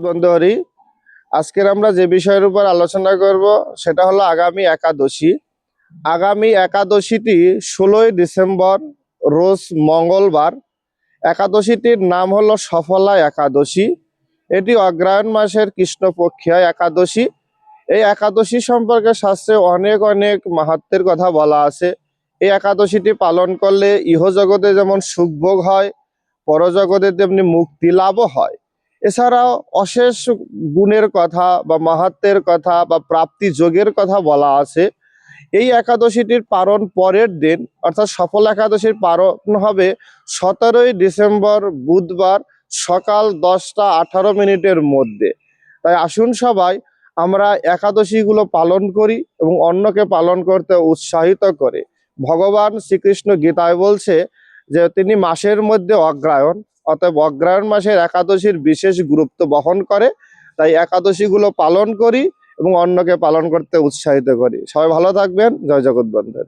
বন্ধুহরি, আজকের আমরা যে বিষয়ের উপর আলোচনা করব সেটা হলো আগামী একাদশী। আগামী একাদশীটি 16ই ডিসেম্বর, রোজ মঙ্গলবার। একাদশীটির নাম হলো সফলা একাদশী। এটি অগ্রহায়ণ মাসের কৃষ্ণপক্ষীয় একাদশী। এই একাদশী সম্পর্কে শাস্ত্রে অনেক অনেক মাহাত্ম্যের কথা বলা আছে। এই একাদশীটি পালন করলে ইহজগতে যেমন সুখভোগ হয়, পরজগতে তেমনি মুক্তি লাভও হয়। এছাড়াও অশেষ গুণের কথা বা মাহাত্ম্যের কথা বা প্রাপ্তি যোগের কথা বলা আছে। এই একাদশীটির পালন পরের দিন অর্থাৎ সফল একাদশীর পালন হবে 17ই ডিসেম্বর বুধবার সকাল 10টা 18 মিনিটের মধ্যে। তাই আসুন সবাই আমরা একাদশীগুলো পালন করি এবং অন্যকে পালন করতে উৎসাহিত করে। ভগবান শ্রীকৃষ্ণ গীতায় বলছে যে তিনি মাসের মধ্যে অগ্রহায়ণ, অতএব অগ্রহায়ণ মাসের একাদশীর বিশেষ গুরুত্ব বহন করে। তাই একাদশীগুলো পালন করি এবং অন্যকে পালন করতে উৎসাহিত করি। সবাই ভালো থাকবেন। জয় জগৎবন্ধু।